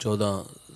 14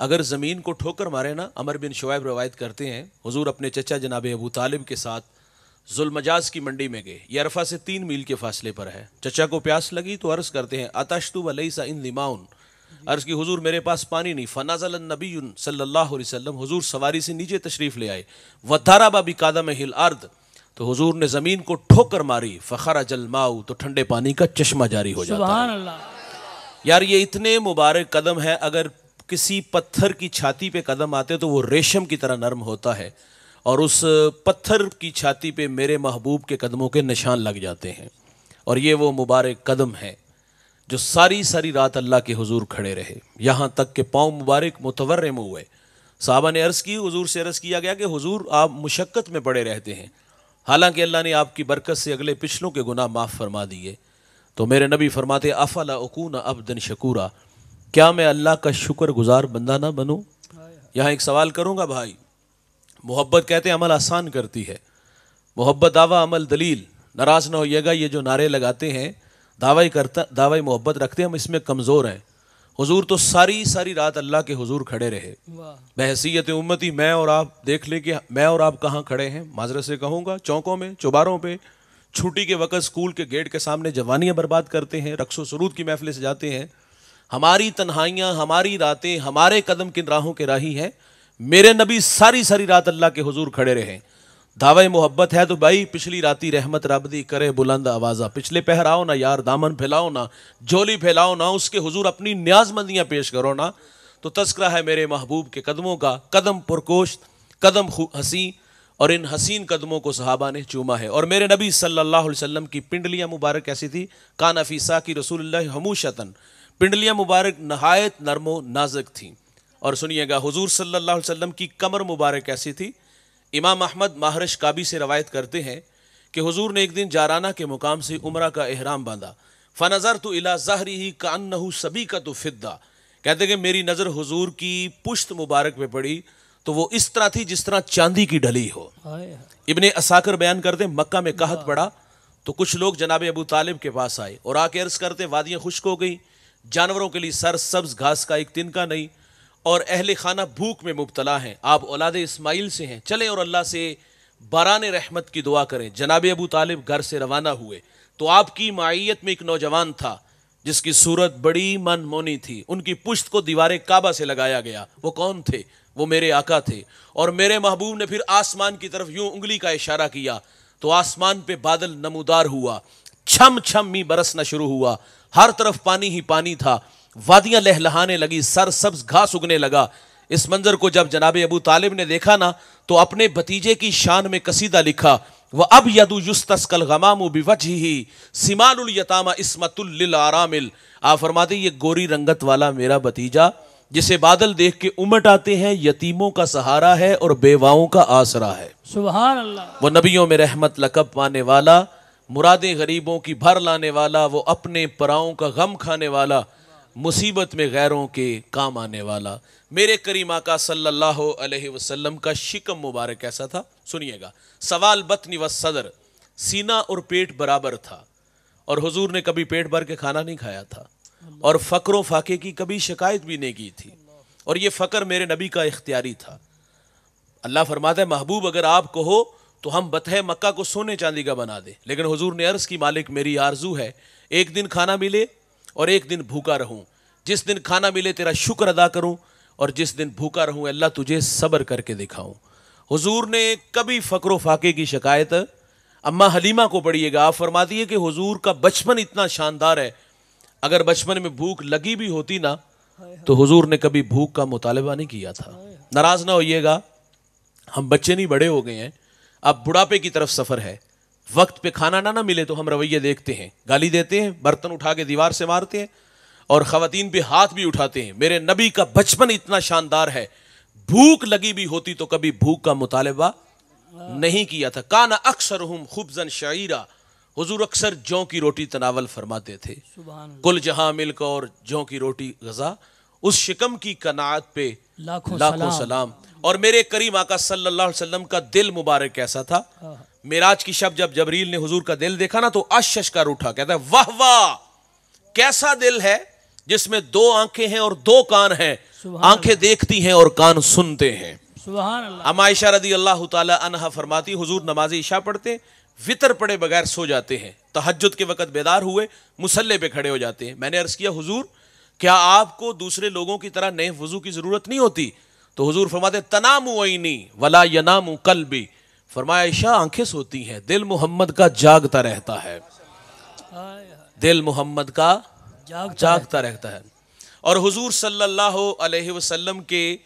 اگر زمین کو ٹھوکر مارے نا، عمر بن شعیب روایت کرتے ہیں حضور اپنے چچا جناب ابو طالب کے ساتھ ذوالمجاز کی منڈی میں گئے، یہ عرفہ سے 3 میل کے فاصلے پر ہے۔ چچا کو پیاس لگی تو عرض کرتے ہیں اتشتو ولیس عندی ماء، عرض کی حضور میرے پاس پانی نہیں۔ فنزل النبی صلی اللہ علیہ وسلم، حضور سواری سے نیچے تشریف لے آئے، وضرب بقدمہ الارض، تو حضور نے زمین کو ٹھوکر ماری، فخرج الماء، تو ٹھنڈے پانی کا چشمہ جاری ہو جاتا ہے۔ سبحان اللہ۔ یار یہ اتنے مبارک قدم ہے، اگر کسی پتھر کی چھاتی پہ قدم آتے تو وہ ریشم کی طرح نرم ہوتا ہے، اور اس پتھر کی چھاتی پہ میرے محبوب کے قدموں کے نشان لگ جاتے ہیں۔ اور یہ وہ مبارک قدم ہے جو ساری ساری رات اللہ کے حضور کھڑے رہے، یہاں تک کہ پاؤں مبارک متورم ہوئے۔ صحابہ نے عرض کی، حضور سے عرض کیا گیا کہ حضور آپ مشقت میں پڑے رہتے ہیں، حالانکہ اللہ نے آپ کی برکت سے اگلے پچھلوں کے گناہ معاف فرما دیے۔ تو میرے نبی فرماتے افلا اکون عبدا شکورا، کیا میں اللہ کا شکر گزار بندہ نہ بنوں؟ یہاں ایک سوال کروں گا بھائی، محبت کہتے ہیں عمل آسان کرتی ہے، محبت دعویٰ عمل دلیل، ناراض نہ ہوئیے گا، یہ جو نعرے لگاتے ہیں دعوی محبت رکھتے ہیں، ہم اس میں کمزور ہیں۔ حضور تو ساری ساری رات اللہ کے حضور کھڑے رہے، بحیثیت امتی میں اور آپ دیکھ لیں کہ میں اور آپ کہاں کھڑے ہیں، معذرت سے کہوں گا چوکوں میں، چوباروں پہ، چھٹی کے وقت اسکول کے گیٹ کے سامنے جوانیاں برباد کرتے ہیں، رقص و سرود کی محفلیں سجاتے ہیں۔ ہماری تنہائیاں، ہماری راتیں، ہمارے قدم کن راہوں کے راہی ہیں؟ میرے نبی ساری ساری رات اللہ کے حضور کھڑے رہے۔ دعوی محبت ہے تو بھائی پچھلی راتی رحمت رب دی کرے بلند آوازہ، پچھلے پہر آؤ نا یار، دامن پھیلاؤ نا، جھولی پھیلاؤ نا، اس کے حضور اپنی نیاز مندیاں پیش کرو نا۔ تو تذکرہ ہے میرے محبوب کے قدموں کا، قدم پرکوشت، قدم حسین، اور ان حسین قدموں کو صحابہ نے چوما ہے۔ اور میرے نبی صلی اللہ علیہ وسلم کی پنڈلیاں مبارک ایسی تھی، کان فی ساقی رسول اللہ حموشتن، پنڈلیاں مبارک نہایت نرم و نازک تھیں۔ اور سنیے گا حضور صلی اللہ علیہ وسلم کی کمر مبارک ایسی تھی، امام احمد ماہرش کابی سے روایت کرتے ہیں کہ حضور نے ایک دن جارانہ کے مقام سے عمرہ کا احرام باندھا، فنظرت الی ظہرہ کانہ سبیکۃ فضہ، کہتے کہ میری نظر حضور کی پشت مبارک پہ پڑی تو وہ اس طرح تھی جس طرح چاندی کی ڈھلی ہو۔ ابن اساکر بیان کرتے مکہ میں قحط پڑا تو کچھ لوگ جناب ابو طالب کے پاس آئے اور آ کے عرض کرتے وادیاں خشک ہو گئی، جانوروں کے لیے سر سبز گھاس کا ایک تنکا نہیں، اور اہل خانہ بھوک میں مبتلا ہیں، آپ اولاد اسماعیل سے ہیں، چلیں اور اللہ سے باران رحمت کی دعا کریں۔ جناب ابو طالب گھر سے روانہ ہوئے تو آپ کی معیت میں ایک نوجوان تھا جس کی صورت بڑی من مونی تھی، ان کی پشت کو دیوار کعبہ سے لگایا گیا۔ وہ کون تھے؟ وہ میرے آقا تھے۔ اور میرے محبوب نے پھر آسمان کی طرف یوں انگلی کا اشارہ کیا تو آسمان پہ بادل نمودار ہوا، چھم چھم می برسنا شروع ہوا، ہر طرف پانی ہی پانی تھا، وادیاں لہلہانے لگی، سر سبز گھاس اگنے لگا۔ اس منظر کو جب جناب ابو طالب نے دیکھا نا تو اپنے بھتیجے کی شان میں قصیدہ لکھا، وَأَبْيَضُ يُسْتَسْقَى الْغَمَامُ بِوَجْهِهِ سِمَالُ الْيَتَامَى عِصْمَةٌ لِلْأَرَامِلِ، آپ فرماتے یہ گوری رنگت والا میرا بھتیجا جسے بادل دیکھ کے امٹ آتے ہیں، یتیموں کا سہارا ہے اور بیواؤں کا آسرا ہے۔ سبحان اللہ۔ وہ نبیوں میں رحمت لقب پانے والا، مرادیں غریبوں کی بھر لانے والا، وہ اپنے پراؤں کا غم کھانے والا، مصیبت میں غیروں کے کام آنے والا، میرے کریم آقا صلی اللہ علیہ وسلم کا شکم مبارک ایسا تھا۔ سنیے گا، سوال بطن و صدر، سینہ اور پیٹ برابر تھا، اور حضور نے کبھی پیٹ بھر کے کھانا نہیں کھایا تھا، اور فقر و فاقے کی کبھی شکایت بھی نہیں کی تھی، اور یہ فقر میرے نبی کا اختیاری تھا۔ اللہ فرماتا ہے محبوب اگر آپ کو ہو تو ہم بطح مکہ کو سونے چاندی کا بنا دیں، لیکن حضور نے عرض کی مالک میری آرزو ہے ایک دن کھانا ملے اور ایک دن بھوکا رہوں، جس دن کھانا ملے تیرا شکر ادا کروں، اور جس دن بھوکا رہوں اللہ تجھے صبر کر کے دکھاؤں۔ حضور نے کبھی فقر و فاقے کی شکایت، اماں حلیمہ کو پڑھیے گا، آپ فرماتی ہے کہ حضور کا بچپن اتنا شاندار ہے، اگر بچپن میں بھوک لگی بھی ہوتی نا تو حضور نے کبھی بھوک کا مطالبہ نہیں کیا تھا۔ ناراض نہ ہوئیے گا، ہم بچے نہیں بڑے ہو گئے ہیں، اب بڑھاپے کی طرف سفر ہے، وقت پہ کھانا نہ ملے تو ہم رویے دیکھتے ہیں، گالی دیتے ہیں، برتن اٹھا کے دیوار سے مارتے ہیں، اور خواتین پہ ہاتھ بھی اٹھاتے ہیں۔ میرے نبی کا بچپن اتنا شاندار ہے، بھوک لگی بھی ہوتی تو کبھی بھوک کا مطالبہ نہیں کیا تھا۔ کان اکثرہم خبزا شعیرا، حضور اکثر جوں کی روٹی تناول فرماتے تھے۔ کل جہاں ملک اور جوں کی روٹی غذا، اس شکم کی قناعت پہ لاکھوں سلام۔ اور میرے کریم آقا صلی اللہ علیہ وسلم کا دل مبارک کیسا تھا؟ معراج کی شب جب جبریل نے حضور کا دل دیکھا نا تو اشش کر اٹھا، کہتا ہے واہ واہ کیسا دل ہے جس میں 2 آنکھیں ہیں اور 2 کان ہیں، آنکھیں دیکھتی ہیں اور کان سنتے ہیں۔ سبحان اللہ۔ ام عائشہ رضی اللہ تعالی عنہا فرماتی حضور نماز عشاء پڑھتے، وطر پڑے بغیر سو جاتے ہیں، تہجد کے وقت بیدار ہوئے مصلی پہ کھڑے ہو جاتے ہیں۔ میں نے عرض کیا حضور کیا آپ کو دوسرے لوگوں کی طرح نئے وضو کی ضرورت نہیں ہوتی؟ تو حضور فرماتے تنام عینی ولا ینام قلبی، فرمایا عائشہ آنکھیں سوتی ہیں، دل محمد کا جاگتا رہتا ہے، دل محمد کا جاگتا رہتا ہے۔ اور حضور صلی اللہ علیہ وسلم کے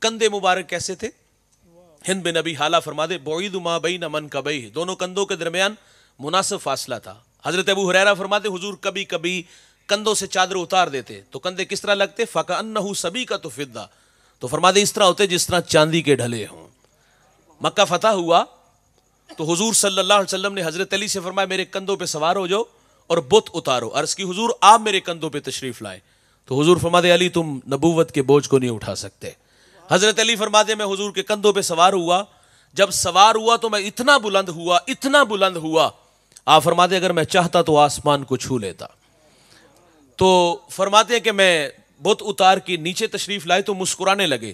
کندھے مبارک کیسے تھے؟ ہند بن نبی حالہ فرماتے بعید ما بین منکبیہ، دونوں کندھوں کے درمیان مناسب فاصلہ تھا۔ حضرت ابو ہریرہ فرماتے حضور کبھی کبھی کندھوں سے چادر اتار دیتے تو کندھے کس طرح لگتے؟ فکأنہ سبیکۃ فضہ، تو فرماتے اس طرح ہوتے جس طرح چاندی کے ڈھلے ہوں۔ مکہ فتح ہوا تو حضور صلی اللہ علیہ وسلم نے حضرت علی سے فرمایا میرے کندھوں پہ سوار ہو جاؤ اور بت اتارو۔ عرض کی حضور آپ میرے کندھوں پہ تشریف لائیں، تو حضور فرماتے علی تم نبوت کے بوجھ کو نہیں اٹھا سکتے۔ حضرت علی فرماتے میں حضور کے کندھوں پہ سوار ہوا، جب سوار ہوا تو میں اتنا بلند ہوا آپ فرماتے اگر میں چاہتا تو آسمان کو چھو لیتا۔ تو فرماتے ہیں کہ میں بت اتار کے نیچے تشریف لائے تو مسکرانے لگے،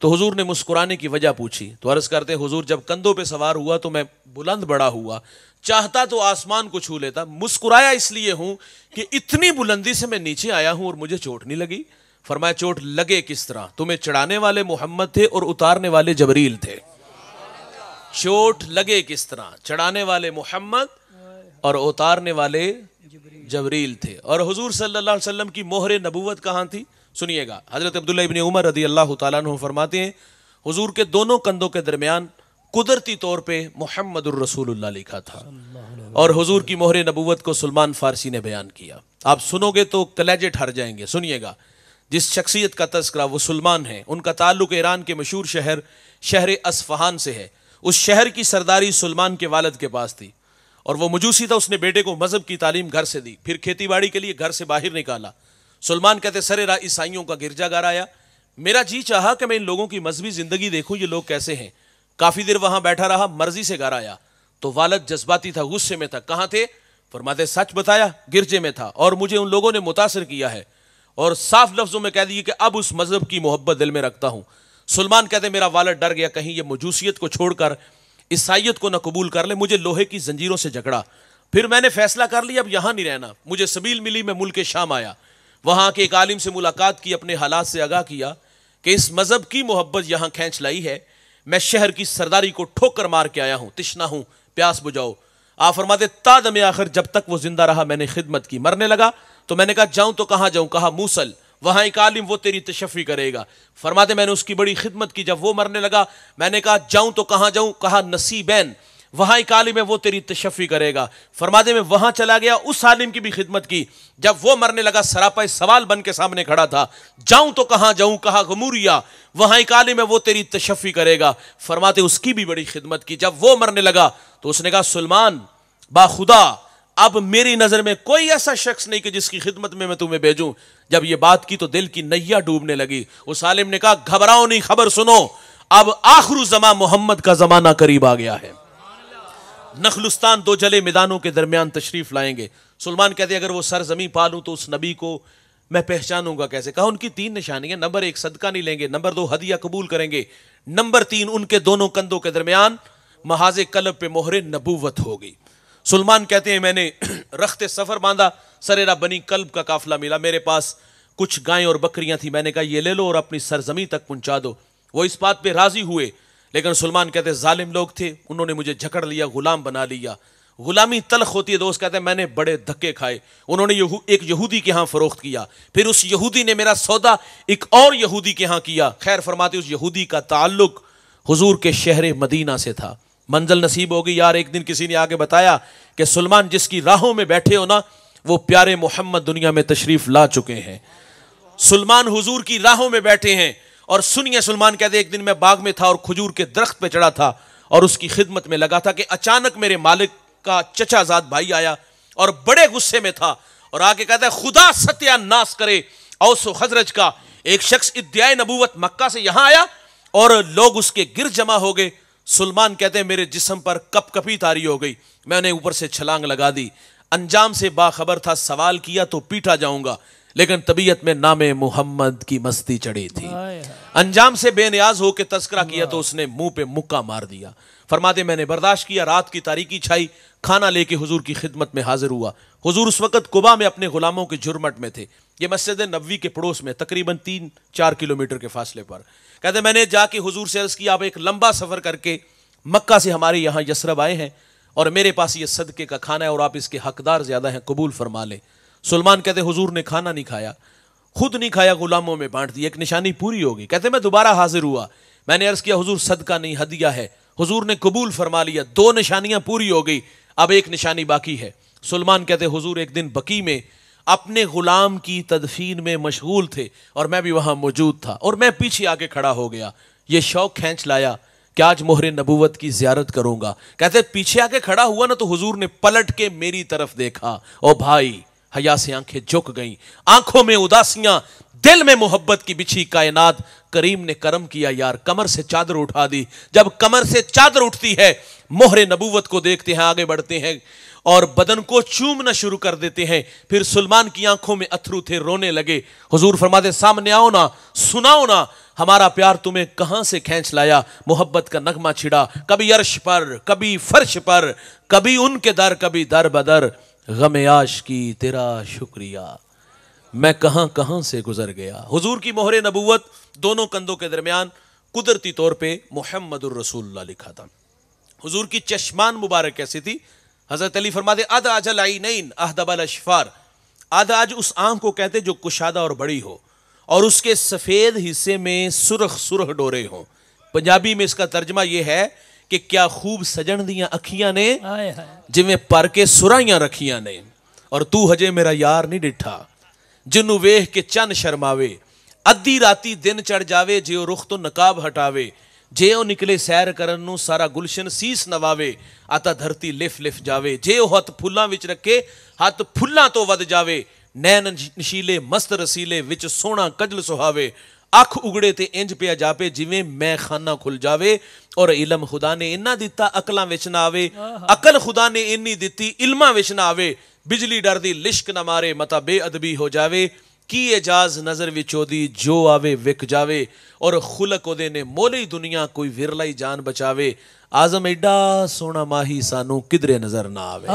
تو حضور نے مسکرانے کی وجہ پوچھی تو عرض کرتے حضور جب کندھوں پہ سوار ہوا تو میں بلند بڑا ہوا، چاہتا تو آسمان کو چھو لیتا، مسکرایا اس لیے ہوں کہ اتنی بلندی سے میں نیچے آیا ہوں اور مجھے چوٹ نہیں لگی۔ فرمایا چوٹ لگے کس طرح؟ تمہیں چڑھانے والے محمد تھے اور اتارنے والے جبریل تھے۔ چوٹ لگے کس طرح؟ چڑھانے والے محمد اور اتارنے والے جبریل تھے۔ اور حضور صلی اللہ علیہ وسلم کی مہر نبوت کہاں تھی؟ سنیے گا، حضرت عبداللہ ابن عمر رضی اللہ تعالیٰ عنہ فرماتے ہیں حضور کے دونوں کندھوں کے درمیان قدرتی طور پہ محمد الرسول اللہ لکھا تھا، اور حضور کی مہر نبوت کو سلمان فارسی نے بیان کیا۔ آپ سنو گے تو کلیجے ٹھر جائیں گے۔ سنیے گا، جس شخصیت کا تذکرہ وہ سلمان ہے، ان کا تعلق ایران کے مشہور شہر اصفہان سے ہے۔ اس شہر کی سرداری سلمان کے والد کے پاس تھی اور وہ مجوسی تھا، اس نے بیٹے کو مذہب کی تعلیم گھر سے دی، پھر کھیتی باڑی کے لیے گھر سے باہر نکالا۔ سلمان کہتے سرے راہ عیسائیوں کا گرجا گھر آیا، میرا جی چاہا کہ میں ان لوگوں کی مذہبی زندگی دیکھوں یہ لوگ کیسے ہیں۔ کافی دیر وہاں بیٹھا رہا، مرضی سے گھر آیا تو والد جذباتی تھا، غصے میں تھا۔ کہاں تھے؟ فرماتے سچ بتایا گرجے میں تھا اور مجھے ان لوگوں نے متاثر کیا ہے اور صاف لفظوں میں کہہ دیے کہ اب اس مذہب کی محبت دل میں رکھتا ہوں۔ سلمان کہتے میرا والد ڈر گیا کہیں یہ مجوسیت کو چھوڑ کر عیسائیت کو نہ قبول کر لے، مجھے لوہے کی زنجیروں سے جکڑا۔ پھر میں نے فیصلہ کر لیا اب یہاں نہیں رہنا، مجھے سبیل ملی، میں ملک شام آیا، وہاں کے ایک عالم سے ملاقات کی، اپنے حالات سے آگاہ کیا کہ اس مذہب کی محبت یہاں کھینچ لائی ہے، میں شہر کی سرداری کو ٹھوکر مار کے آیا ہوں، تشنا ہوں، پیاس بجھاؤ۔ آپ فرماتے تا دم آخر جب تک وہ زندہ رہا میں نے خدمت کی، مرنے لگا تو میں نے کہا جاؤں تو کہاں جاؤں؟ کہا موصل، وہاں ایک عالم وہ تیری تشفی کرے گا۔ فرماتے میں نے اس کی بڑی خدمت کی، جب وہ مرنے لگا میں نے کہا جاؤں تو کہاں جاؤں؟ کہا نصیبین، وہاں ایک عالم ہے وہ تیری تشفی کرے گا۔ فرماتے میں وہاں چلا گیا، اس عالم کی بھی خدمت کی، جب وہ مرنے لگا سراپا سوال بن کے سامنے کھڑا تھا، جاؤں تو کہاں جاؤں؟ کہا غموریا، وہاں ایک عالم ہے وہ تیری تشفی کرے گا۔ فرماتے اس کی بھی بڑی خدمت کی، جب وہ مرنے لگا تو اس نے کہا سلمان با خدا اب میری نظر میں کوئی ایسا شخص نہیں کہ جس کی خدمت میں تمہیں بھیجوں۔ جب یہ بات کی تو دل کی نیا ڈوبنے لگی۔ اس عالم نے کہا گھبراؤ نہیں، خبر سنو، اب آخر الزمان محمد کا زمانہ قریب آ گیا ہے، نخلستان دو جلے میدانوں کے درمیان تشریف لائیں گے۔ سلمان کہتے اگر وہ سرزمین پالوں تو اس نبی کو میں پہچانوں گا کیسے؟ کہا ان کی تین نشانیاں، نمبر 1 صدقہ نہیں لیں گے، نمبر 2 ہدیہ قبول کریں گے، نمبر 3 ان کے دونوں کندھوں کے درمیان محاذ قلب پہ مہر نبوت ہوگی۔ سلمان کہتے ہیں میں نے رخت سفر باندھا، سریرا بنی کلب کا قافلہ ملا، میرے پاس کچھ گائیں اور بکریاں تھیں، میں نے کہا یہ لے لو اور اپنی سرزمین تک پہنچا دو۔ وہ اس بات پہ راضی ہوئے، لیکن سلمان کہتے ظالم لوگ تھے، انہوں نے مجھے جھکڑ لیا، غلام بنا لیا۔ غلامی تلخ ہوتی ہے دوست، کہتے ہیں میں نے بڑے دھکے کھائے، انہوں نے ایک یہودی کے ہاں فروخت کیا، پھر اس یہودی نے میرا سودا ایک اور یہودی کے ہاں کیا۔ خیر فرماتے اس یہودی کا تعلق حضور کے شہر مدینہ سے تھا۔ منزل نصیب ہوگی یار، ایک دن کسی نے آگے بتایا کہ سلمان جس کی راہوں میں بیٹھے ہو نا وہ پیارے محمد دنیا میں تشریف لا چکے ہیں۔ سلمان حضور کی راہوں میں بیٹھے ہیں، اور سنیے سلمان کہتے ایک دن میں باغ میں تھا اور کھجور کے درخت پہ چڑھا تھا اور اس کی خدمت میں لگا تھا کہ اچانک میرے مالک کا چچا زاد بھائی آیا اور بڑے غصے میں تھا، اور آگے کہتا ہے خدا ستیہ ناس کرے اوس و خزرج کا ایک شخص ادعائے نبوت مکہ سے یہاں آیا اور لوگ اس کے گرد جمع ہو گئے۔ سلمان کہتے ہیں میرے جسم پر کپ کپی طاری ہو گئی، میں نے اوپر سے چھلانگ لگا دی، انجام سے باخبر تھا، سوال کیا تو پیٹا جاؤں گا، لیکن طبیعت میں نام محمد کی مستی چڑھی تھی. ہائے ہائے. انجام سے بے نیاز ہو کے تذکرہ کیا تو اس نے منہ پہ مکہ مار دیا. فرماتے میں نے برداشت کیا, رات کی تاریکی چھائی, کھانا لے کے حضور کی خدمت میں حاضر ہوا. حضور اس وقت قباء میں اپنے غلاموں کے جرمٹ میں تھے. یہ مسجد نبوی کے پڑوس میں تقریباً 3-4 کلومیٹر کے فاصلے پر. کہتے میں نے جا کے حضور سے عرض کیا, آپ ایک لمبا سفر کر کے مکہ سے ہمارے یہاں یثرب آئے ہیں اور میرے پاس یہ صدقے کا کھانا ہے اور آپ اس کے حقدار زیادہ ہیں, قبول فرما لیں. سلمان کہتے حضور نے کھانا نہیں کھایا, خود نہیں کھایا, غلاموں میں بانٹ دی, ایک نشانی پوری ہوگی. کہتے میں دوبارہ حاضر ہوا, میں نے عرض کیا حضور صدقہ نہیں ہدیہ ہے. حضور نے قبول فرما لیا, 2 نشانیاں پوری ہو گئی, اب ایک نشانی باقی ہے. سلمان کہتے حضور ایک دن بقیع میں اپنے غلام کی تدفین میں مشغول تھے اور میں بھی وہاں موجود تھا اور میں پیچھے آ کے کھڑا ہو گیا. یہ شوق کھینچ لایا کہ آج مہر نبوت کی زیارت کروں گا. کہتے پیچھے آ کے کھڑا ہوا نا تو حضور نے پلٹ کے میری طرف دیکھا. او بھائی, حیا سے آنکھیں جھک گئیں, آنکھوں میں اداسیاں, دل میں محبت کی بچھی کائنات. کریم نے کرم کیا یار, کمر سے چادر اٹھا دی. جب کمر سے چادر اٹھتی ہے مہر نبوت کو دیکھتے ہیں, آگے بڑھتے ہیں اور بدن کو چومنا شروع کر دیتے ہیں. پھر سلمان کی آنکھوں میں اتھرو تھے, رونے لگے. حضور فرماتے سامنے آؤ نا, سناؤ نا ہمارا پیار تمہیں کہاں سے کھینچ لایا. محبت کا نغمہ چھڑا, کبھی عرش پر, کبھی فرش پر, کبھی ان کے در, کبھی در بدر. غم عاش کی تیرا شکریہ, میں کہاں کہاں سے گزر گیا. حضور کی مہر نبوت دونوں کندھوں کے درمیان قدرتی طور پہ محمد الرسول اللہ لکھا تھا. حضور کی چشمان مبارک کیسی تھی؟ حضرت علی فرماتے ادعج العینین اہدب الاشفار. ادعج اس آنکھ کو کہتے جو کشادہ اور بڑی ہو اور اس کے سفید حصے میں سرخ سرخ ڈورے ہوں. پنجابی میں اس کا ترجمہ یہ ہے کہ کیا خوب سجن دیاں اکھیاں نے ہائے ہائے. جویں پر کے سرائیاں رکھیاں نے, اور تو ہجے میرا یار نہیں ڈٹھا. جنو ویکھ کے چن شرماوے, ادھی راتی دن چڑھ جاوے, جے او رخ تو نقاب ہٹاوے, جے او نکلے سیر کرن نو سارا گلشن سیس نواوے, آتا دھرتی لف لف جاوے, جے او ہاتھ پھلاں وچ رکھے ہاتھ پھلاں تو ود جاوے, نین نشیلے مست رسیلے وچ سونا کجل سہاوے, اکھ اگڑے تے انج پیا جاپے جویں میں خانہ کھل جاوے, اور علم خدا نے انہاں دیتا عقلاں وچ نہ آوے, عقل خدا نے انی دتی علماں وچ نہ آوے, بجلی ڈر دی لشک نہ مارے متا بے ادبی ہو جاوے, کی اجاز نظر وچوں دی جو آوے وک جاوے, اور خلق او دے نے مولی دنیا کوئی ورلائی جان بچاوے, آزم ایڈا سونا ماہی سانو کدرے نظر نہ آوے.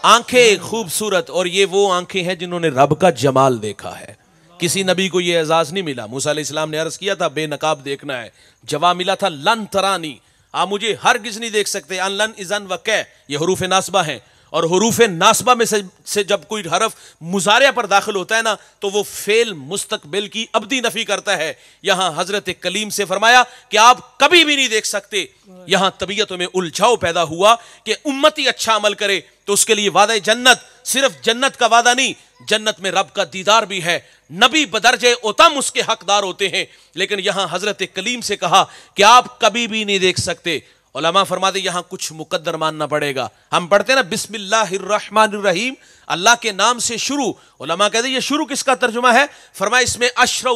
آنکھیں خوبصورت, اور یہ وہ آنکھیں ہیں جنہوں نے رب کا جمال دیکھا ہے. کسی نبی کو یہ اعزاز نہیں ملا. موسیٰ علیہ السلام نے عرض کیا تھا بے نقاب دیکھنا ہے, جواب ملا تھا لن ترانی, آپ مجھے ہرگز نہیں دیکھ سکتے. ان لن ازن وکے, یہ حروف ناصبہ ہیں, اور حروف ناصبہ میں سے جب کوئی حرف مضارع پر داخل ہوتا ہے نا تو وہ فعل مستقبل کی ابدی نفی کرتا ہے. یہاں حضرت کلیم سے فرمایا کہ آپ کبھی بھی نہیں دیکھ سکتے. یہاں طبیعتوں میں الجھاؤ پیدا ہوا کہ امتی اچھا عمل کرے تو اس کے لیے وعدہ جنت, صرف جنت کا وعدہ نہیں, جنت میں رب کا دیدار بھی ہے. نبی بدرجے اتم اس کے حقدار ہوتے ہیں, لیکن یہاں حضرت کلیم سے کہا کہ آپ کبھی بھی نہیں دیکھ سکتے. علماء فرماتے یہاں کچھ مقدر ماننا پڑے گا. ہم پڑھتے ہیں نا بسم اللہ الرحمن الرحیم, اللہ کے نام سے شروع. علماء کہتے ہیں یہ شروع کس کا ترجمہ ہے؟ فرمایا اس میں اشرو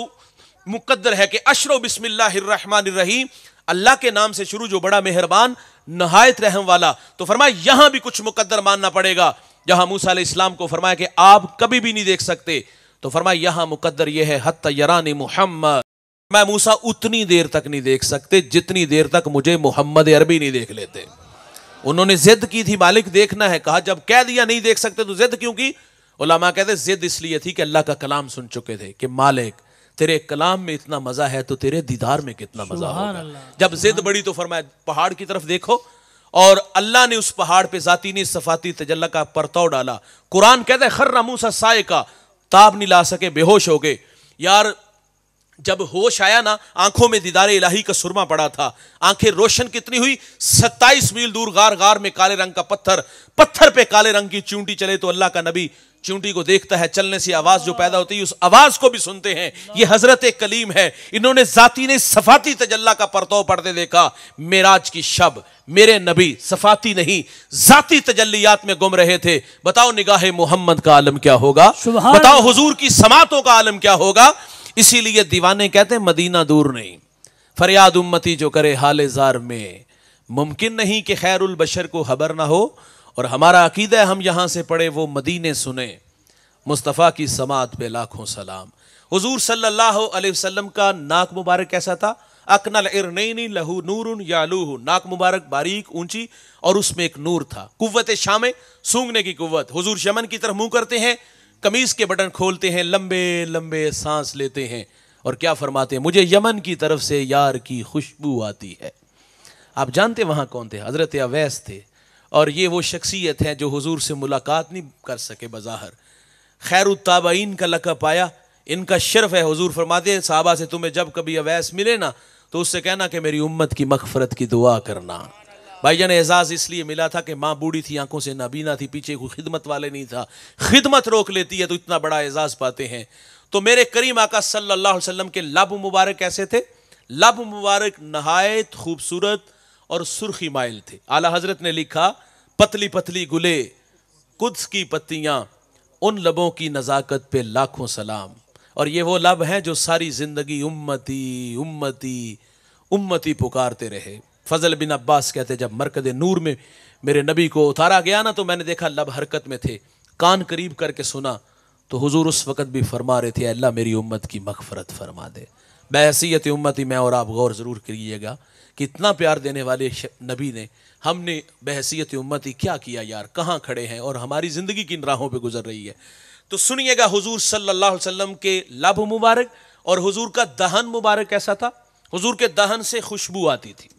مقدر ہے کہ اشرو بسم اللہ الرحمن الرحیم, اللہ کے نام سے شروع جو بڑا مہربان نہایت رحم والا. تو فرمایا یہاں بھی کچھ مقدر ماننا پڑے گا. جہاں موسیٰ علیہ السلام کو فرمایا کہ آپ کبھی بھی نہیں دیکھ سکتے, تو فرمایا یہاں مقدر یہ ہے حتی یرانی محمد, میں موسیٰ اتنی دیر تک نہیں دیکھ سکتے جتنی دیر تک مجھے محمد عربی نہیں دیکھ لیتے. انہوں نے ضد کی تھی مالک دیکھنا ہے, کہا جب کہہ دیا نہیں دیکھ سکتے تو ضد کیوں کی؟ علماء کہتے ضد اس لیے تھی کہ اللہ کا کلام سن چکے تھے کہ مالک تیرے کلام میں اتنا مزہ ہے تو تیرے دیدار میں کتنا مزہ ہوگا. جب ضد بڑی تو فرمایا پہاڑ کی طرف دیکھو, اور اللہ نے اس پہاڑ پہ ذاتی نے صفاتی تجلی کا پرتو ڈالا. قرآن کہتا ہے خر موسیٰ صائقہ, تاب نہیں لا سکے, بے ہوش ہو گئے. یار جب ہوش آیا نا آنکھوں میں دیدار الہی کا سرما پڑا تھا, آنکھیں روشن کتنی ہوئی, 27 میل دور غار, غار میں کالے رنگ کا پتھر, پتھر پہ کالے رنگ کی چونٹی چلے تو اللہ کا نبی چونٹی کو دیکھتا ہے, چلنے سے آواز جو پیدا ہوتی ہے اس آواز کو بھی سنتے ہیں. یہ حضرت کلیم ہے, انہوں نے ذاتی نے صفاتی تجلی کا پرتو پڑھتے دیکھا. معراج کی شب میرے نبی صفاتی نہیں ذاتی تجلیات میں گم رہے تھے. بتاؤ نگاہ محمد کا عالم کیا ہوگا, بتاؤ حضور کی سماعتوں کا عالم کیا ہوگا. اسی لیے دیوانے کہتے ہیں مدینہ دور نہیں, فریاد امتی جو کرے حال زار میں, ممکن نہیں کہ خیر البشر کو خبر نہ ہو. اور ہمارا عقیدہ ہے ہم یہاں سے پڑھے وہ مدینے سنیں, مصطفیٰ کی سماعت پہ لاکھوں سلام۔ حضور صلی اللہ علیہ وسلم کا ناک مبارک کیسا تھا؟ اکن الارنین لہو نور یعلوہ، ناک مبارک باریک اونچی اور اس میں ایک نور تھا، قوت شامے، سونگنے کی قوت۔ حضور یمن کی طرف منہ کرتے ہیں، قمیص کے بٹن کھولتے ہیں، لمبے لمبے سانس لیتے ہیں اور کیا فرماتے ہیں؟ مجھے یمن کی طرف سے یار کی خوشبو آتی ہے۔ آپ جانتے وہاں کون تھے؟ حضرت اویس تھے، اور یہ وہ شخصیت ہے جو حضور سے ملاقات نہیں کر سکے بظاہر، خیر التابعین کا لقب پایا، ان کا شرف ہے۔ حضور فرماتے ہیں صحابہ سے تمہیں جب کبھی اویس ملے نا تو اس سے کہنا کہ میری امت کی مغفرت کی دعا کرنا۔ بھائی جان اعزاز اس لیے ملا تھا کہ ماں بوڑھی تھی، آنکھوں سے نابینا تھی، پیچھے کوئی خدمت والے نہیں تھا، خدمت روک لیتی ہے تو اتنا بڑا اعزاز پاتے ہیں۔ تو میرے کریم آقا صلی اللہ علیہ وسلم کے لب مبارک کیسے تھے؟ لب مبارک نہایت خوبصورت اور سرخی مائل تھے۔ اعلیٰ حضرت نے لکھا پتلی پتلی گلے قدس کی پتیاں، ان لبوں کی نزاکت پہ لاکھوں سلام۔ اور یہ وہ لب ہیں جو ساری زندگی امتی امتی امتی پکارتے رہے۔ فضل بن عباس کہتے جب مرکز نور میں میرے نبی کو اتارا گیا نا تو میں نے دیکھا لب حرکت میں تھے، کان قریب کر کے سنا تو حضور اس وقت بھی فرما رہے تھے اللہ میری امت کی مغفرت فرما دے۔ بحیثیت امتی میں اور آپ غور ضرور کریے گا کہ اتنا پیار دینے والے نبی نے ہم نے بحیثیت امتی کیا کیا یار، کہاں کھڑے ہیں اور ہماری زندگی کن راہوں پہ گزر رہی ہے۔ تو سنیے گا حضور صلی اللہ علیہ وسلم کے لب مبارک اور حضور کا دہن مبارک کیسا تھا؟ حضور کے دہن سے خوشبو آتی تھی۔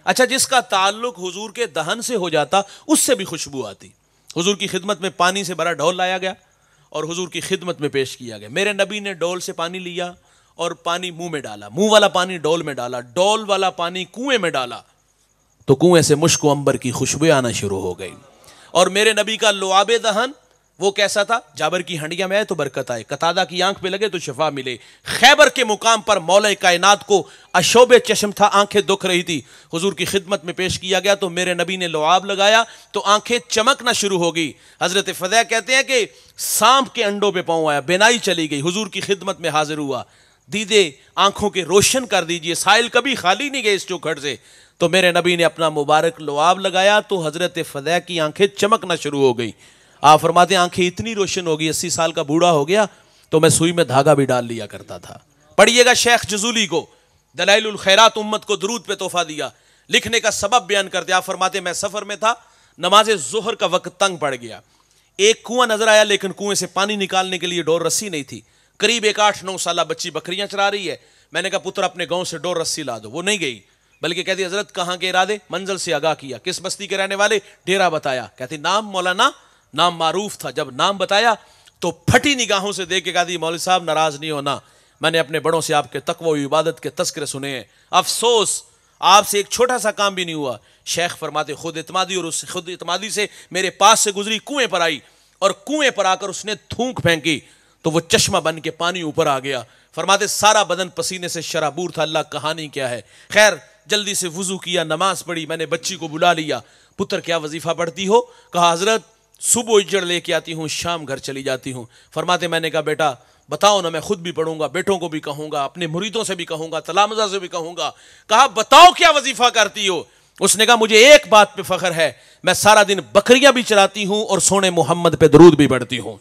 اچھا جس کا تعلق حضور کے دہن سے ہو جاتا اس سے بھی خوشبو آتی۔ حضور کی خدمت میں پانی سے بھرا ڈھول لایا گیا اور حضور کی خدمت میں پیش کیا گیا۔ میرے نبی نے ڈول سے پانی لیا اور پانی منہ میں ڈالا، منہ والا پانی ڈول میں ڈالا، ڈول والا پانی کنویں میں ڈالا تو کنویں سے مشک و عنبر کی خوشبویں آنا شروع ہو گئی۔ اور میرے نبی کا لعاب دہن وہ کیسا تھا؟ جابر کی ہنڈیا میں آئے تو برکت آئے، قتادہ کی آنکھ پہ لگے تو شفا ملے۔ خیبر کے مقام پر مولا کائنات کو اشوب چشم تھا، آنکھیں دکھ رہی تھی، حضور کی خدمت میں پیش کیا گیا تو میرے نبی نے لعاب لگایا تو آنکھیں چمکنا شروع ہو گئی۔ حضرت فضیع کہتے ہیں کہ سانپ کے انڈوں پہ پاؤں آیا، بینائی چلی گئی، حضور کی خدمت میں حاضر ہوا، دیدے آنکھوں کے روشن کر دیجئے، سائل کبھی خالی نہیں گئے اس چوکھٹ سے۔ تو میرے نبی نے اپنا مبارک لعاب لگایا تو حضرت فضیع کی آنکھیں چمکنا شروع ہو گئی۔ آپ فرماتے ہیں آنکھیں اتنی روشن ہو گئی، 80 سال کا بوڑھا ہو گیا تو میں سوئی میں دھاگا بھی ڈال لیا کرتا تھا۔ پڑھیے گا شیخ جزولی کو، دلائل الخیرات، امت کو درود پہ تحفہ دیا، لکھنے کا سبب بیان کرتے۔ آپ فرماتے ہیں میں سفر میں تھا، نماز ظہر کا وقت تنگ پڑ گیا، ایک کنواں نظر آیا لیکن کنویں سے پانی نکالنے کے لیے ڈور رسی نہیں تھی، قریب ایک 8-9 سالہ بچی بکریاں چرا رہی ہے۔ میں نے کہا پتر اپنے گاؤں سے ڈور رسی لا دو، وہ نہیں گئی بلکہ کہتی حضرت کہاں کے ارادے؟ منزل سے آگاہ کیا، کس بستی کے رہنے والے؟ ڈیرا بتایا، کہتی نام مولانا، نام معروف تھا، جب نام بتایا تو پھٹی نگاہوں سے دیکھ کے کہتی مولوی صاحب ناراض نہیں ہونا، میں نے اپنے بڑوں سے آپ کے تقوی و عبادت کے تذکرے سنے ہیں، افسوس آپ سے ایک چھوٹا سا کام بھی نہیں ہوا۔ شیخ فرماتے خود اعتمادی، اور اس خود اعتمادی سے میرے پاس سے گزری، کنویں پر آئی اور کنویں پر آ کر اس نے تھونک پھینکی تو وہ چشمہ بن کے پانی اوپر آ گیا۔ فرماتے سارا بدن پسینے سے شرابور تھا، اللہ کہانی کیا ہے۔ خیر جلدی سے وضو کیا، نماز پڑھی، میں نے بچی کو بلا لیا، پتر کیا وظیفہ پڑھتی ہو؟ کہا حضرت صبح اجڑ لے کے آتی ہوں، شام گھر چلی جاتی ہوں۔ فرماتے میں نے کہا بیٹا بتاؤ نا، میں خود بھی پڑھوں گا، بیٹوں کو بھی کہوں گا، اپنے مریدوں سے بھی کہوں گا، تلامذہ سے بھی کہوں گا۔ کہا بتاؤ کیا وظیفہ کرتی ہو؟ اس نے کہا مجھے ایک بات پہ فخر ہے، میں سارا دن بکریاں بھی چراتی ہوں اور سونے محمد پہ درود بھی پڑھتی ہوں۔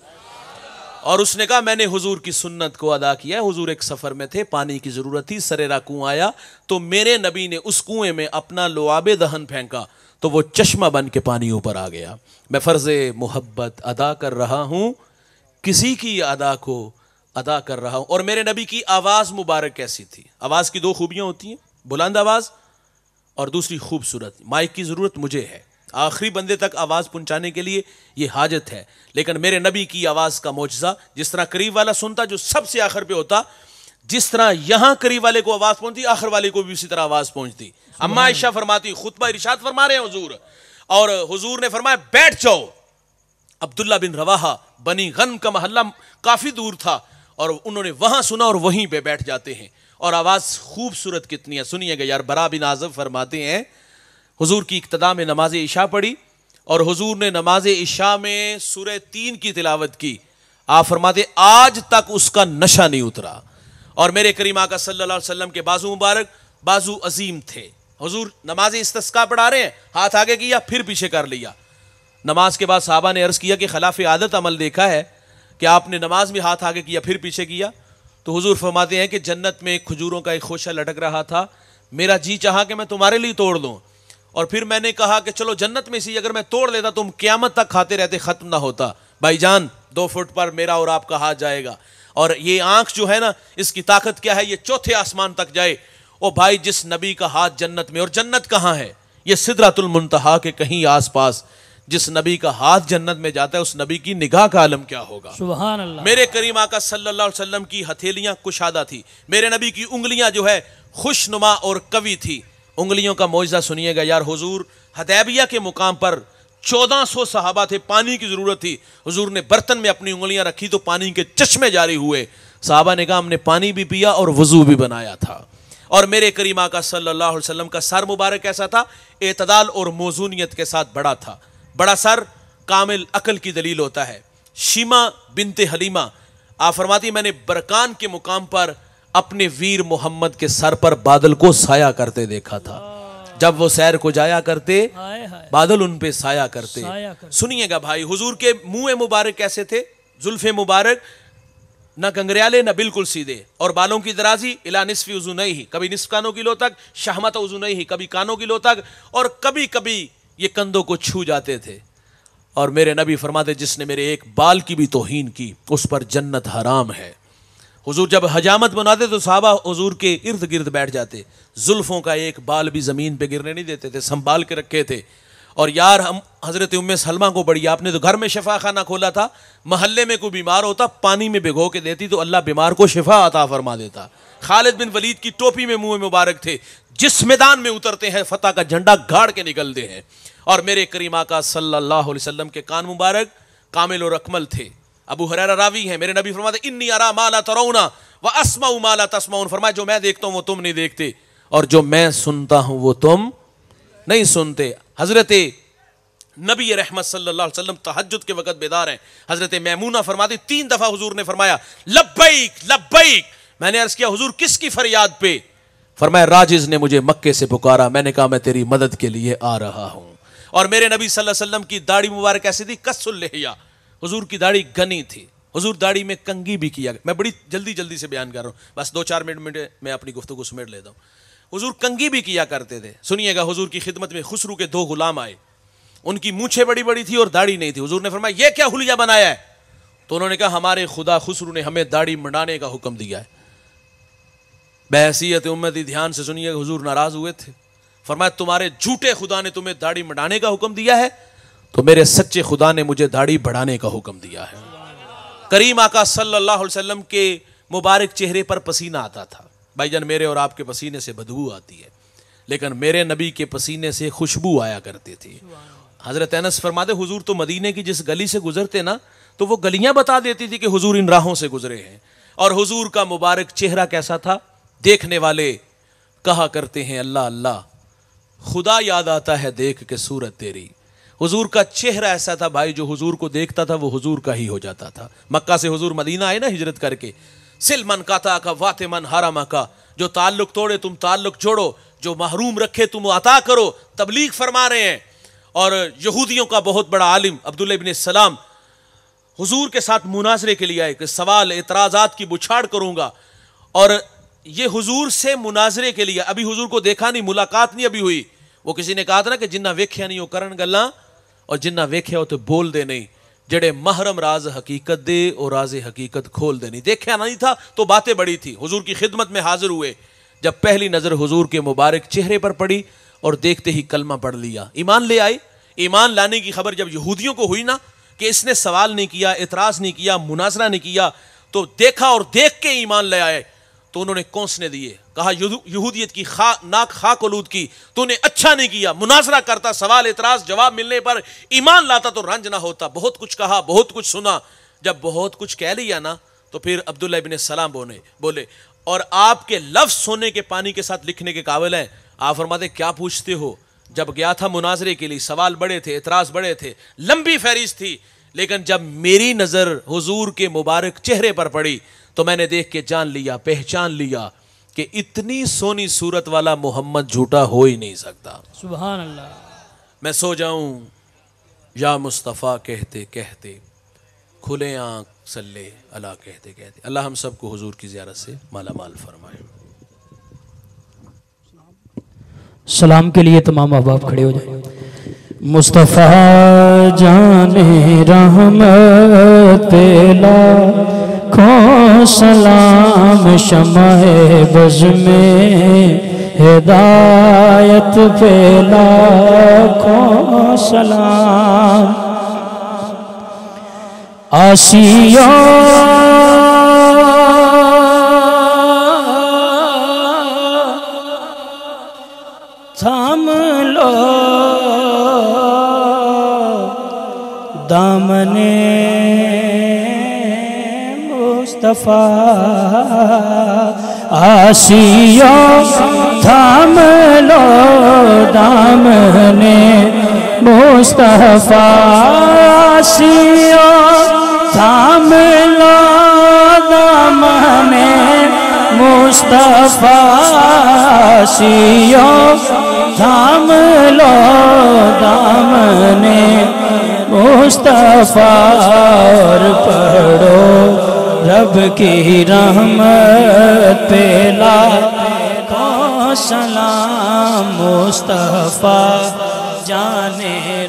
اور اس نے کہا میں نے حضور کی سنت کو ادا کیا ہے، حضور ایک سفر میں تھے، پانی کی ضرورت تھی، سریرا کنواں آیا تو میرے نبی نے اس کنویں میں اپنا لعاب دہن پھینکا تو وہ چشمہ بن کے پانی اوپر آ گیا۔ میں فرض محبت ادا کر رہا ہوں، کسی کی ادا کو ادا کر رہا ہوں۔ اور میرے نبی کی آواز مبارک کیسی تھی؟ آواز کی 2 خوبیاں ہوتی ہیں، بلند آواز اور دوسری خوبصورت۔ مائک کی ضرورت مجھے ہے، آخری بندے تک آواز پہنچانے کے لیے یہ حاجت ہے، لیکن میرے نبی کی آواز کا معجزہ، جس طرح قریب والا سنتا جو سب سے آخر پہ ہوتا، جس طرح یہاں قریب والے کو آواز پہنچتی آخر والے کو بھی اسی طرح آواز پہنچتی۔ اما عائشہ فرماتی، خطبہ ارشاد فرما رہے ہیں حضور، اور حضور نے فرمایا بیٹھ جاؤ۔ عبداللہ بن رواحہ بنی غنم کا محلہ کافی دور تھا اور انہوں نے وہاں سنا اور وہیں پہ بیٹھ جاتے ہیں، اور آواز خوبصورت کتنی ہے سنیے گا یار۔ برا بن عازب فرماتے ہیں حضور کی اقتداء میں نماز عشاء پڑھی اور حضور نے نماز عشاء میں سورہ 3 کی تلاوت کی، آپ فرماتے آج تک اس کا نشہ نہیں اترا۔ اور میرے کریم آقا صلی اللہ علیہ وسلم کے بازو مبارک بازو عظیم تھے۔ حضور نماز استسقاء پڑھا رہے ہیں، ہاتھ آگے کیا پھر پیچھے کر لیا۔ نماز کے بعد صحابہ نے عرض کیا کہ خلاف عادت عمل دیکھا ہے کہ آپ نے نماز میں ہاتھ آگے کیا پھر پیچھے کیا؟ تو حضور فرماتے ہیں کہ جنت میں کھجوروں کا ایک خوشہ لٹک رہا تھا، میرا جی چاہا کہ میں تمہارے لیے توڑ دوں، اور پھر میں نے کہا کہ چلو جنت میں سے اگر میں توڑ لیتا تم قیامت تک کھاتے رہتے، ختم نہ ہوتا۔ بھائی جان 2 فٹ پر میرا اور آپ کا ہاتھ جائے گا، اور یہ آنکھ جو ہے نا اس کی طاقت کیا ہے، یہ چوتھے آسمان تک جائے۔ او بھائی جس نبی کا ہاتھ جنت میں، اور جنت کہاں ہے؟ یہ سدرۃ المنتہا کے کہیں آس پاس، جس نبی کا ہاتھ جنت میں جاتا ہے اس نبی کی نگاہ کا عالم کیا ہوگا؟ سبحان اللہ۔ میرے کریم آقا صلی اللہ علیہ وسلم کی ہتھیلیاں کشادہ تھی، میرے نبی کی انگلیاں جو ہے خوش نما اور قوی تھی۔ انگلیوں کا معجزہ سنیے گا یار، حضور حدیبیہ کے مقام پر 1400 صحابہ تھے، پانی کی ضرورت تھی، حضور نے برتن میں اپنی انگلیاں رکھی تو پانی کے چشمے جاری ہوئے، صحابہ نے کہا ہم نے پانی بھی پیا اور وضو بھی بنایا تھا۔ اور میرے کریم آقا صلی اللہ علیہ وسلم کا سر مبارک کیسا تھا؟ اعتدال اور موزونیت کے ساتھ بڑا تھا۔ بڑا سر کامل عقل کی دلیل ہوتا ہے۔ شیمہ بنت حلیمہ آپ فرماتی میں نے برکان کے مقام پر اپنے ویر محمد کے سر پر بادل کو سایہ کرتے دیکھا تھا، جب وہ سیر کو جایا کرتے بادل ان پہ سایہ کرتے۔ سنیے گا بھائی، حضور کے منہ مبارک کیسے تھے؟ زلف مبارک نہ گنگریالے نہ بالکل سیدھے، اور بالوں کی درازی الی نصف اذنیہ، کبھی نصف کانوں کی لو تک، شہمت اذنیہ، کبھی کانوں کی لو تک، اور کبھی کبھی یہ کندھوں کو چھو جاتے تھے۔ اور میرے نبی فرماتے جس نے میرے ایک بال کی بھی توہین کی اس پر جنت حرام ہے۔ حضور جب حجامت بناتے تو صحابہ حضور کے ارد گرد بیٹھ جاتے، زلفوں کا ایک بال بھی زمین پہ گرنے نہیں دیتے تھے، سنبھال کے رکھے تھے۔ اور یار ہم حضرت ام سلمہ کو بڑی، آپ نے تو گھر میں شفا خانہ کھولا تھا، محلے میں کوئی بیمار ہوتا پانی میں بھگو کے دیتی تو اللہ بیمار کو شفا عطا فرما دیتا۔ خالد بن ولید کی ٹوپی میں منہ مبارک تھے، جس میدان میں اترتے ہیں فتح کا جھنڈا گاڑ کے نکلتے ہیں۔ اور میرے کریم آقا صلی اللہ علیہ وسلم کے کان مبارک کامل اور اکمل تھے۔ ابو ہریرہ راوی ہیں، میرے نبی فرماتے انی ارا ما لا ترون واسمع ما لا تسمعون، فرمایا جو میں دیکھتا ہوں وہ تم نہیں دیکھتے، اور جو میں سنتا ہوں وہ تم نہیں سنتے۔ حضرت نبی رحمت صلی اللہ علیہ وسلم تہجد کے وقت بیدار ہیں، حضرت میمونہ فرماتی 3 دفعہ حضور نے فرمایا لبیک لبیک، میں نے عرض کیا حضور کس کی فریاد پہ؟ فرمایا راجز نے مجھے مکے سے پکارا، میں نے کہا میں تیری مدد کے لیے آ رہا ہوں۔ اور میرے نبی صلی اللہ علیہ وسلم کی داڑھی مبارک ایسی تھی کس اللحیہ، حضور کی داڑھی گھنی تھی، حضور داڑھی میں کنگھی بھی کیا، میں بڑی جلدی سے بیان کر رہا ہوں، بس 2-4 منٹ میں اپنی گفتگو سمیٹ لیتا ہوں۔ حضور کنگھی بھی کیا کرتے تھے۔ سنیے گا حضور کی خدمت میں خسرو کے 2 غلام آئے، ان کی مونچھیں بڑی بڑی تھی اور داڑھی نہیں تھی۔ حضور نے فرمایا یہ کیا حلیہ بنایا ہے؟ تو انہوں نے کہا ہمارے خدا خسرو نے ہمیں داڑھی منڈانے کا حکم دیا ہے۔ بحیثیت امتی دھیان سے سنیے گا، حضور ناراض ہوئے تھے، فرمایا تمہارے جھوٹے خدا نے تمہیں داڑھی منڈانے کا حکم دیا ہے تو میرے سچے خدا نے مجھے داڑھی بڑھانے کا حکم دیا ہے۔ کریم آقا صلی اللہ علیہ وسلم کے مبارک چہرے پر پسینہ آتا تھا۔ بھائی جان میرے اور آپ کے پسینے سے بدبو آتی ہے، لیکن میرے نبی کے پسینے سے خوشبو آیا کرتی تھی۔ حضرت انس فرماتے حضور تو مدینے کی جس گلی سے گزرتے نا تو وہ گلیاں بتا دیتی تھی کہ حضور ان راہوں سے گزرے ہیں۔ اور حضور کا مبارک چہرہ کیسا تھا؟ دیکھنے والے کہا کرتے ہیں اللہ اللہ، خدا یاد آتا ہے دیکھ کے صورت تیری۔ حضور کا چہرہ ایسا تھا بھائی، جو حضور کو دیکھتا تھا وہ حضور کا ہی ہو جاتا تھا۔ مکہ سے حضور مدینہ آئے نا ہجرت کر کے، سل من قطع کا وات من حرم کا، جو تعلق توڑے تم تعلق جوڑو، جو محروم رکھے تم عطا کرو، تبلیغ فرما رہے ہیں۔ اور یہودیوں کا بہت بڑا عالم عبداللہ ابن السلام حضور کے ساتھ مناظرے کے لیے آئے کہ سوال اعتراضات کی بچھاڑ کروں گا، اور یہ حضور سے مناظرے کے لیے، ابھی حضور کو دیکھا نہیں، ملاقات نہیں ابھی ہوئی۔ وہ کسی نے کہا تھا نا کہ جنہ ویکھیا نہیں وہ کرن گلاں، اور جنہ ویکھیا ہو تو بول دے نہیں، جڑے محرم راز حقیقت دے اور راز حقیقت کھول دے نہیں۔ دیکھیا نہیں تھا تو باتیں بڑی تھی، حضور کی خدمت میں حاضر ہوئے، جب پہلی نظر حضور کے مبارک چہرے پر پڑی اور دیکھتے ہی کلمہ پڑھ لیا، ایمان لے آئے۔ ایمان لانے کی خبر جب یہودیوں کو ہوئی نا کہ اس نے سوال نہیں کیا، اعتراض نہیں کیا، مناظرہ نہیں کیا، تو دیکھا اور دیکھ کے ایمان لے آئے، تو انہوں نے کونسنے دیے، کہا یہودیت کی ناک خاک آلود کی، تو نے اچھا نہیں کیا، مناظرہ کرتا، سوال اعتراض جواب ملنے پر ایمان لاتا تو رنج نہ ہوتا۔ بہت کچھ کہا، بہت کچھ سنا، جب بہت کچھ کہہ لیا نا تو پھر عبداللہ ابن السلام بولے، اور آپ کے لفظ سونے کے پانی کے ساتھ لکھنے کے قابل ہیں۔ آپ فرماتے کیا پوچھتے ہو؟ جب گیا تھا مناظرے کے لیے، سوال بڑے تھے، اعتراض بڑے تھے، لمبی فہرست تھی، لیکن جب میری نظر حضور کے مبارک چہرے پر پڑی تو میں نے دیکھ کے جان لیا، پہچان لیا کہ اتنی سونی صورت والا محمد جھوٹا ہو ہی نہیں سکتا۔ سبحان اللہ۔ میں سو جاؤں یا مصطفیٰ کہتے کہتے، کھلے آنکھ صلی اللہ کہتے کہتے اللہ ہم سب کو حضور کی زیارت سے مالا مال فرمائے۔ سلام کے لیے تمام احباب کھڑے ہو جائیں۔ مصطفیٰ جان رحمت پہ لاکھوں سلام، شمع بز میں ہدایت پہ لاکھوں سلام۔ آسیوں تھام لو دامن مصطفیٰ، آسیوں تھام لو دامن مصطفیٰ، آسیوں تھام لو دامن مصطفیٰ، آسیوں تھام لو دامن مصطفیٰ، اور پڑھو رب کی رحمت پہ لاکھوں سلام۔ مصطفیٰ جان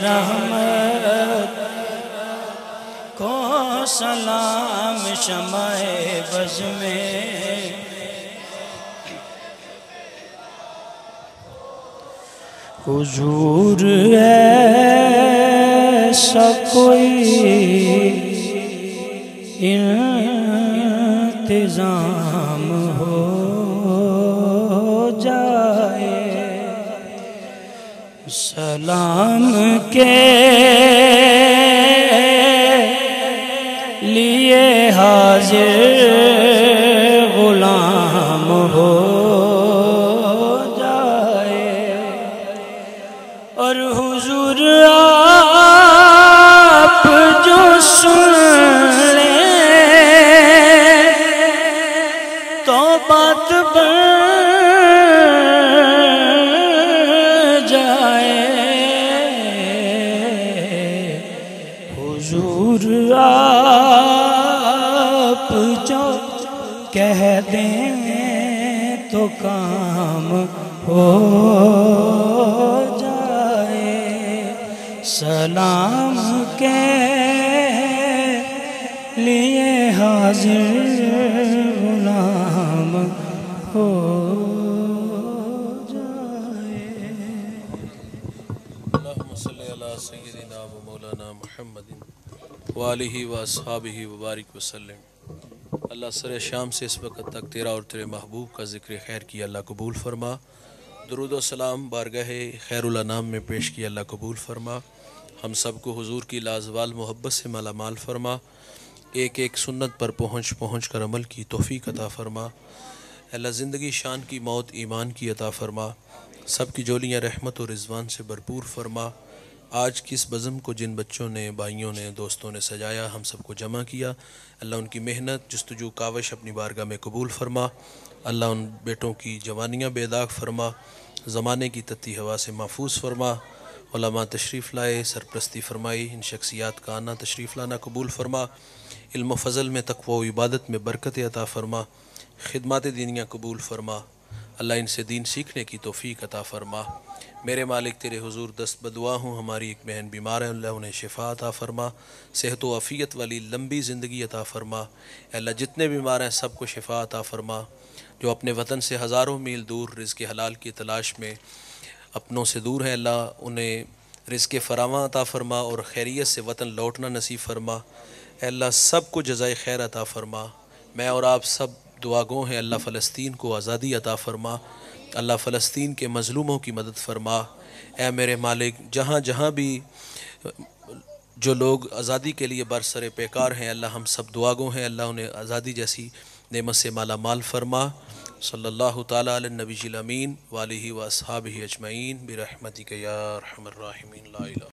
رحمت کو سلام، شمع بز میں حضور ایسا کوئی انتظام ہو جائے، سلام کے لیے حاضر غلام ہو اور حضور آپ جو سن لیں تو بات بن جائے، حضور آپ جو کہہ دیں تو کام ہو جائے، سلام کے لیے حاضر غلام ہو جائے۔ اللہم صلی علی سیدنا و مولانا محمد وآلہ و اصحابہ وبارک وسلم۔ اللہ سر شام سے اس وقت تک تیرا اور تیرے محبوب کا ذکر خیر کیا، اللہ قبول فرما۔ درود و سلام بارگاہ خیر الانام میں پیش کیا، اللہ قبول فرما۔ ہم سب کو حضور کی لازوال محبت سے مالا مال فرما، ایک ایک سنت پر پہنچ کر عمل کی توفیق عطا فرما۔ اللہ زندگی شان کی، موت ایمان کی عطا فرما، سب کی جولیاں رحمت و رضوان سے بھرپور فرما۔ آج کی اس بزم کو جن بچوں نے، بھائیوں نے، دوستوں نے سجایا، ہم سب کو جمع کیا، اللہ ان کی محنت، جستجو، کاوش اپنی بارگاہ میں قبول فرما۔ اللہ ان بیٹوں کی جوانیاں بے داغ فرما، زمانے کی تتی ہوا سے محفوظ فرما۔ علماء تشریف لائے، سرپرستی فرمائی، ان شخصیات کا آنا تشریف لانا قبول فرما۔ علم و فضل میں، تقوی و عبادت میں برکت عطا فرما، خدمات دینیاں قبول فرما۔ اللہ ان سے دین سیکھنے کی توفیق عطا فرما۔ میرے مالک تیرے حضور دست بدعا ہوں، ہماری ایک بہن بیمار ہے، اللہ انہیں شفا عطا فرما، صحت و عافیت والی لمبی زندگی عطا فرما۔ اللہ جتنے بیمار ہیں سب کو شفا عطا فرما، جو اپنے وطن سے ہزاروں میل دور رزق حلال کی تلاش میں اپنوں سے دور ہیں، اللہ انہیں رزق فراواں عطا فرما اور خیریت سے وطن لوٹنا نصیب فرما۔ اے اللہ سب کو جزائے خیر عطا فرما۔ میں اور آپ سب دعا گو ہیں، اللہ فلسطین کو آزادی عطا فرما، اللہ فلسطین کے مظلوموں کی مدد فرما۔ اے میرے مالک، جہاں جہاں بھی جو لوگ آزادی کے لیے برسر پیکار ہیں، اللہ ہم سب دعا گو ہیں، اللہ انہیں آزادی جیسی نعمت سے مالا مال فرما۔ صلی اللہ تعالیٰ علی النبی الامین وآلہ و اصحابہ اجمعین برحمتک یا ارحم الراحمین، لا الہ